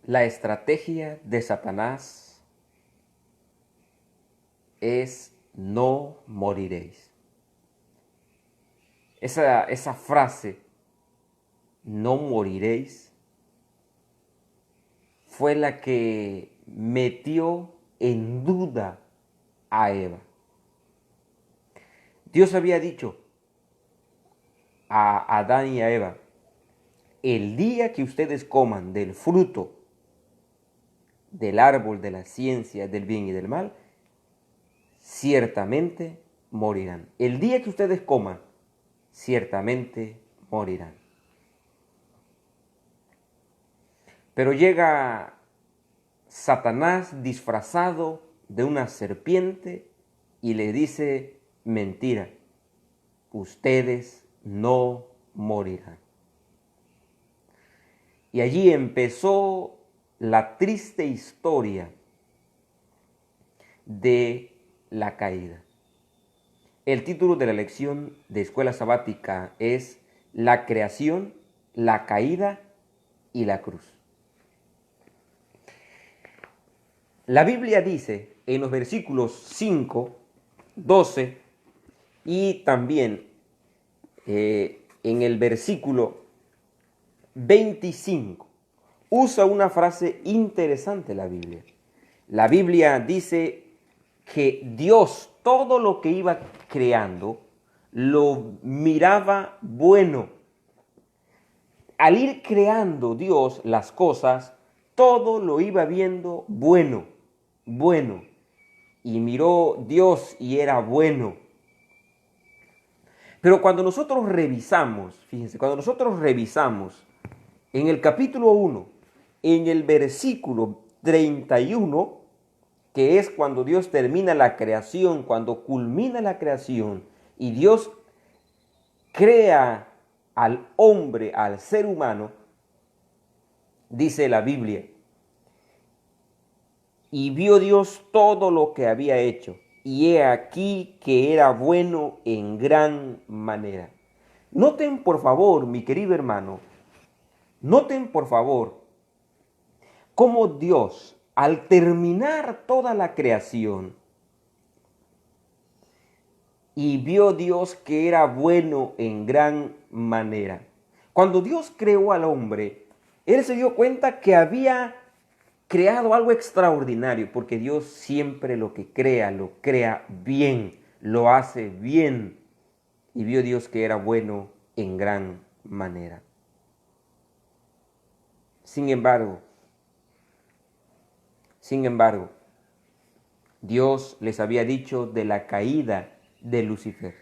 La estrategia de Satanás es no moriréis. Esa frase, no moriréis, fue la que metió en duda a Eva. Dios había dicho a Adán y a Eva, el día que ustedes coman del fruto del árbol de la ciencia del bien y del mal, ciertamente morirán. El día que ustedes coman, ciertamente morirán. Pero llega Satanás disfrazado de una serpiente y le dice, mentira, ustedes no morirán. Y allí empezó la triste historia de la caída. El título de la lección de escuela sabática es La creación, la caída y la cruz. La Biblia dice en los versículos 5, 12 y también en el versículo 25, usa una frase interesante la Biblia. La Biblia dice que Dios, todo lo que iba creando, lo miraba bueno. Al ir creando Dios las cosas, todo lo iba viendo bueno, bueno. Y miró Dios y era bueno. Pero cuando nosotros revisamos, fíjense, cuando nosotros revisamos en el capítulo 1, en el versículo 31, que es cuando Dios termina la creación, cuando culmina la creación, y Dios crea al hombre, al ser humano, dice la Biblia, y vio Dios todo lo que había hecho, y he aquí que era bueno en gran manera. Noten por favor, mi querido hermano, noten por favor cómo Dios, al terminar toda la creación, y vio Dios que era bueno en gran manera. Cuando Dios creó al hombre, Él se dio cuenta que había creado algo extraordinario, porque Dios siempre lo que crea, lo crea bien, lo hace bien. Y vio Dios que era bueno en gran manera. Sin embargo, Dios les había dicho de la caída de Lucifer.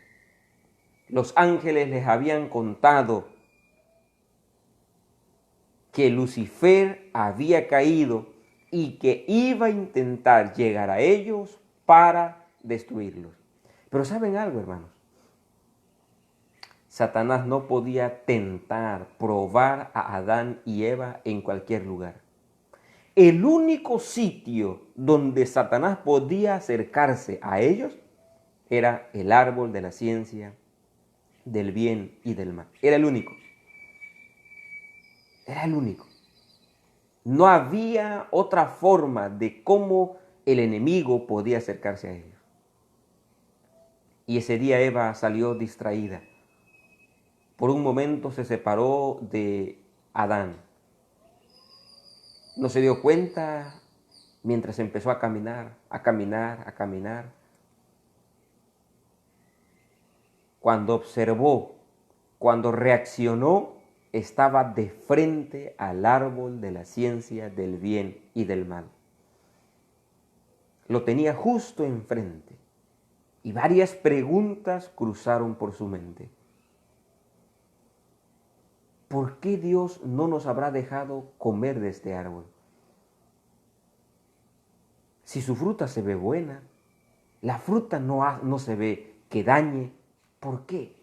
Los ángeles les habían contado que Lucifer había caído y que iba a intentar llegar a ellos para destruirlos. Pero ¿saben algo, hermanos? Satanás no podía tentar, probar a Adán y Eva en cualquier lugar. El único sitio donde Satanás podía acercarse a ellos era el árbol de la ciencia del bien y del mal. Era el único. Era el único. No había otra forma de cómo el enemigo podía acercarse a ellos. Y ese día Eva salió distraída. Por un momento se separó de Adán. No se dio cuenta mientras empezó a caminar, a caminar, a caminar. Cuando observó, cuando reaccionó, estaba de frente al árbol de la ciencia del bien y del mal. Lo tenía justo enfrente y varias preguntas cruzaron por su mente. ¿Por qué Dios no nos habrá dejado comer de este árbol? Si su fruta se ve buena, la fruta no se ve que dañe, ¿por qué?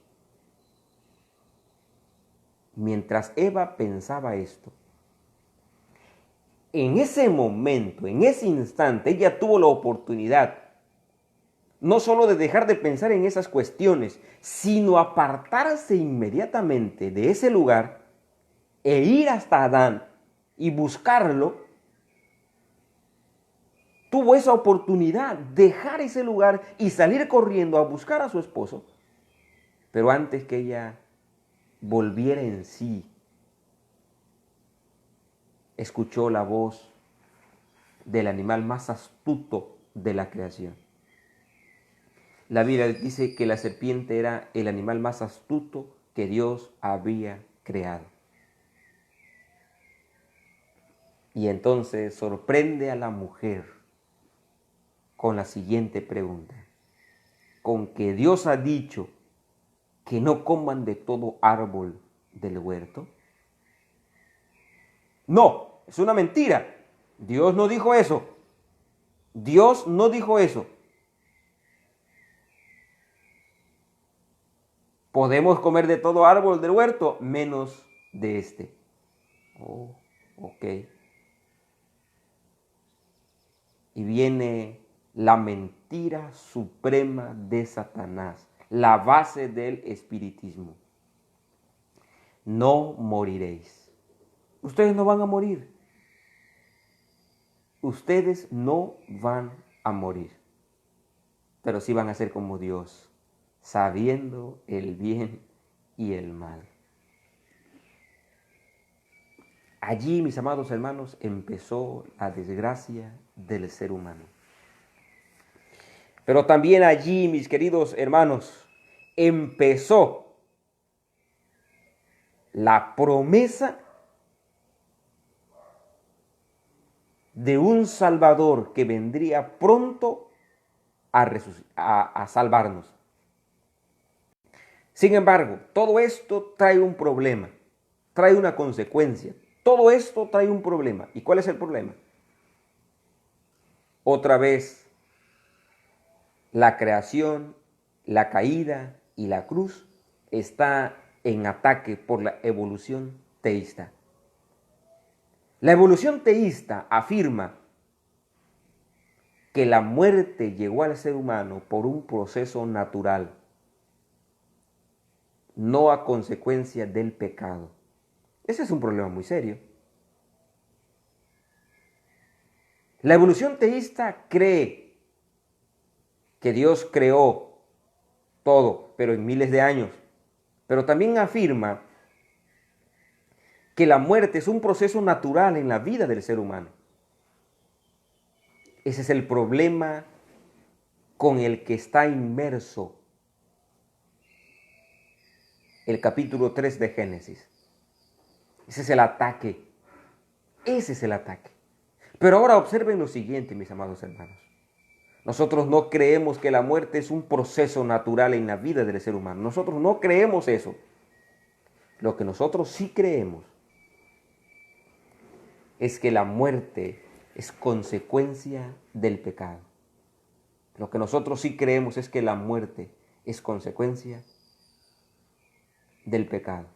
Mientras Eva pensaba esto, en ese momento, en ese instante, ella tuvo la oportunidad no solo de dejar de pensar en esas cuestiones, sino apartarse inmediatamente de ese lugar e ir hasta Adán y buscarlo tuvo esa oportunidad, dejar ese lugar y salir corriendo a buscar a su esposo. Pero antes que ella volviera en sí, escuchó la voz del animal más astuto de la creación. La Biblia dice que la serpiente era el animal más astuto que Dios había creado. Y entonces sorprende a la mujer con la siguiente pregunta. ¿Con que Dios ha dicho que no coman de todo árbol del huerto? No, es una mentira. Dios no dijo eso. Dios no dijo eso. Podemos comer de todo árbol del huerto, menos de este. Oh, ok. Y viene la mentira suprema de Satanás, la base del espiritismo. No moriréis. Ustedes no van a morir. Ustedes no van a morir. Pero sí van a ser como Dios, sabiendo el bien y el mal. Allí, mis amados hermanos, empezó la desgracia del ser humano. Pero también allí, mis queridos hermanos, empezó la promesa de un Salvador que vendría pronto a salvarnos. Sin embargo, todo esto trae un problema, trae una consecuencia. Todo esto trae un problema. ¿Y cuál es el problema? Otra vez, la creación, la caída y la cruz está en ataque por la evolución teísta. La evolución teísta afirma que la muerte llegó al ser humano por un proceso natural, no a consecuencia del pecado. Ese es un problema muy serio. La evolución teísta cree que Dios creó todo, pero en miles de años. Pero también afirma que la muerte es un proceso natural en la vida del ser humano. Ese es el problema con el que está inmerso el capítulo 3 de Génesis. Ese es el ataque. Ese es el ataque. Pero ahora observen lo siguiente, mis amados hermanos. Nosotros no creemos que la muerte es un proceso natural en la vida del ser humano. Nosotros no creemos eso. Lo que nosotros sí creemos es que la muerte es consecuencia del pecado. Lo que nosotros sí creemos es que la muerte es consecuencia del pecado.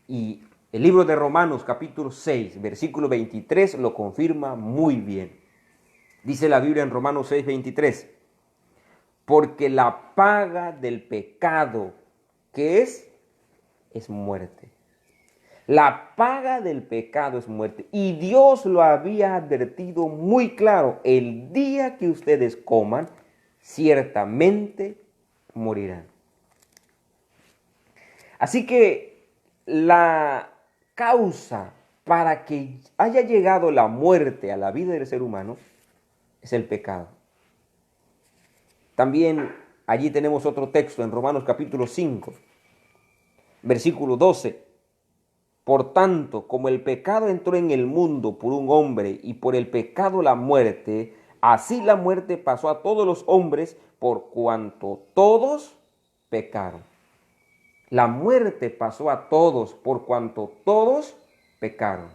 Y el libro de Romanos capítulo 6, versículo 23 lo confirma muy bien. Dice la Biblia en Romanos 6, 23, porque la paga del pecado, ¿qué es? Es muerte. La paga del pecado es muerte. Y Dios lo había advertido muy claro. El día que ustedes coman, ciertamente morirán. Así que la causa para que haya llegado la muerte a la vida del ser humano es el pecado. También allí tenemos otro texto en Romanos capítulo 5, versículo 12. Por tanto, como el pecado entró en el mundo por un hombre y por el pecado la muerte, así la muerte pasó a todos los hombres por cuanto todos pecaron. La muerte pasó a todos por cuanto todos pecaron.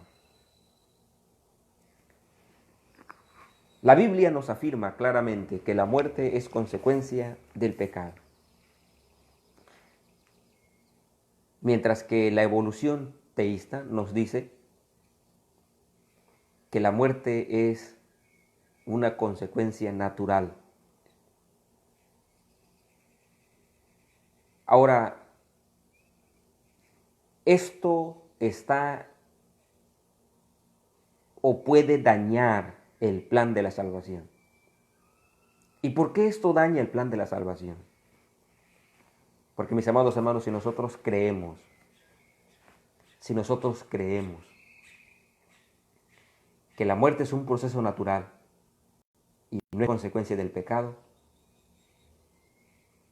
La Biblia nos afirma claramente que la muerte es consecuencia del pecado. Mientras que la evolución teísta nos dice que la muerte es una consecuencia natural. Ahora, esto está o puede dañar el plan de la salvación. ¿Y por qué esto daña el plan de la salvación? Porque, mis amados hermanos, si nosotros creemos que la muerte es un proceso natural y no es consecuencia del pecado,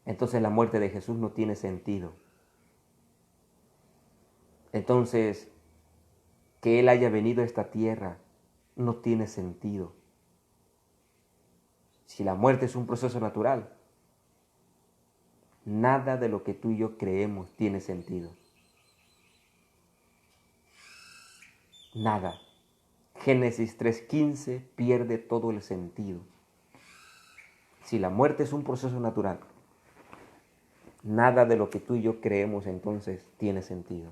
entonces la muerte de Jesús no tiene sentido. Entonces, que Él haya venido a esta tierra no tiene sentido. Si la muerte es un proceso natural, nada de lo que tú y yo creemos tiene sentido. Nada. Génesis 3:15 pierde todo el sentido. Si la muerte es un proceso natural, nada de lo que tú y yo creemos entonces tiene sentido.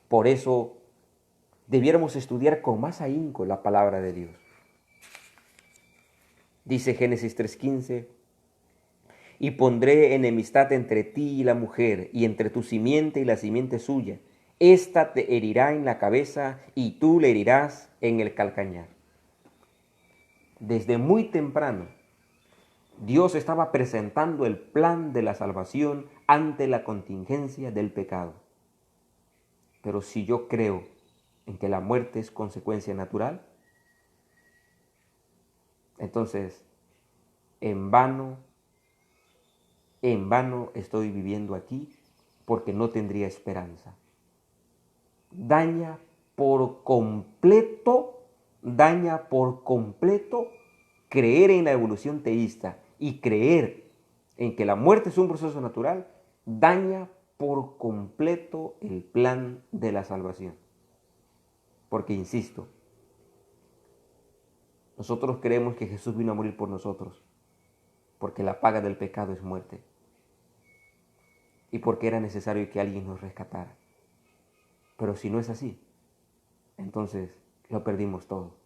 Por eso debiéramos estudiar con más ahínco la palabra de Dios. Dice Génesis 3:15, y pondré enemistad entre ti y la mujer, y entre tu simiente y la simiente suya. Esta te herirá en la cabeza, y tú le herirás en el calcañar. Desde muy temprano, Dios estaba presentando el plan de la salvación ante la contingencia del pecado. Pero si yo creo en que la muerte es consecuencia natural, entonces en vano estoy viviendo aquí porque no tendría esperanza. Daña por completo creer en la evolución teísta y creer en que la muerte es un proceso natural, daña por completo el plan de la salvación. Porque, insisto, nosotros creemos que Jesús vino a morir por nosotros, porque la paga del pecado es muerte, y porque era necesario que alguien nos rescatara. Pero si no es así, entonces lo perdimos todo.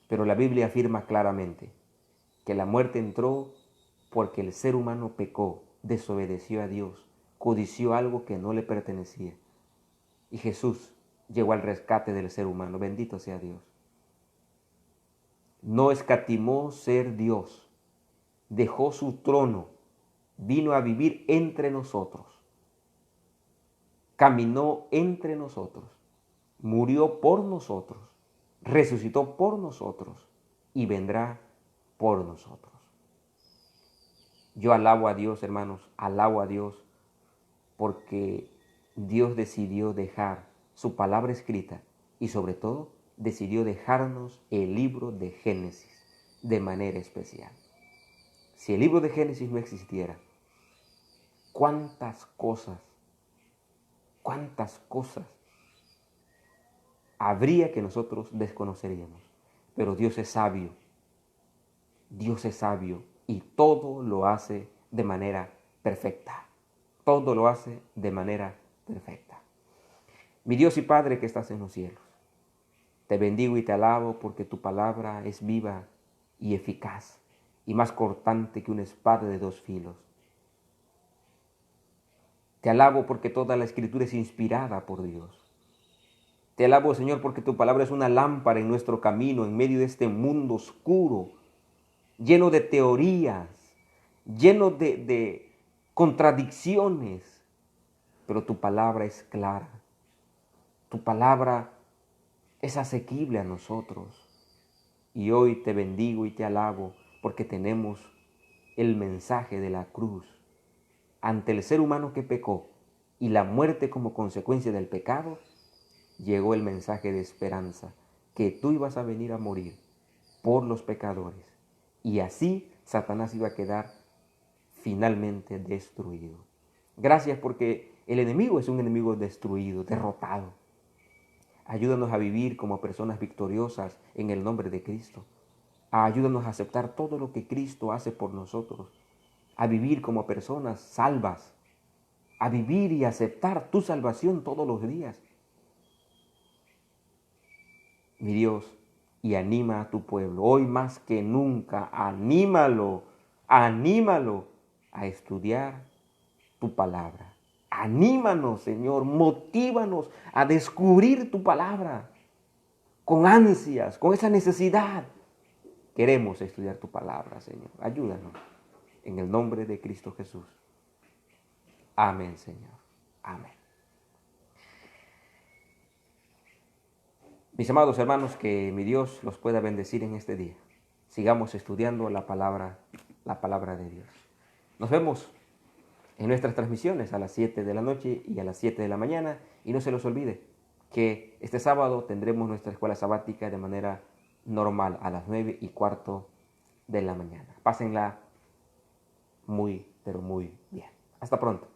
Pero la Biblia afirma claramente que la muerte entró porque el ser humano pecó, desobedeció a Dios, codició algo que no le pertenecía. Y Jesús llegó al rescate del ser humano. Bendito sea Dios. No escatimó ser Dios. Dejó su trono. Vino a vivir entre nosotros. Caminó entre nosotros. Murió por nosotros. Resucitó por nosotros. Y vendrá por nosotros. Yo alabo a Dios, hermanos. Alabo a Dios porque Dios decidió dejar su palabra escrita y sobre todo decidió dejarnos el libro de Génesis de manera especial. Si el libro de Génesis no existiera, cuántas cosas habría que nosotros desconoceríamos. Pero Dios es sabio y todo lo hace de manera perfecta. Todo lo hace de manera perfecta. Mi Dios y Padre que estás en los cielos, te bendigo y te alabo porque tu palabra es viva y eficaz y más cortante que una espada de dos filos. Te alabo porque toda la Escritura es inspirada por Dios. Te alabo, Señor, porque tu palabra es una lámpara en nuestro camino, en medio de este mundo oscuro, lleno de teorías, lleno de contradicciones. Pero tu palabra es clara. Tu palabra es asequible a nosotros. Y hoy te bendigo y te alabo porque tenemos el mensaje de la cruz. Ante el ser humano que pecó y la muerte como consecuencia del pecado, llegó el mensaje de esperanza, que tú ibas a venir a morir por los pecadores. Y así Satanás iba a quedar finalmente destruido. Gracias porque el enemigo es un enemigo destruido, derrotado. Ayúdanos a vivir como personas victoriosas en el nombre de Cristo. Ayúdanos a aceptar todo lo que Cristo hace por nosotros. A vivir como personas salvas. A vivir y aceptar tu salvación todos los días. Mi Dios, y anima a tu pueblo. Hoy más que nunca, anímalo a estudiar tu palabra. Anímanos, Señor, motívanos a descubrir tu palabra. con ansias, con esa necesidad. Queremos estudiar tu palabra, Señor. Ayúdanos. En el nombre de Cristo Jesús. Amén, Señor. Amén. Mis amados hermanos, que mi Dios los pueda bendecir en este día. Sigamos estudiando la palabra de Dios. Nos vemos en nuestras transmisiones a las 7 de la noche y a las 7 de la mañana. Y no se los olvide que este sábado tendremos nuestra escuela sabática de manera normal a las 9:15 de la mañana. Pásenla muy, pero muy bien. Hasta pronto.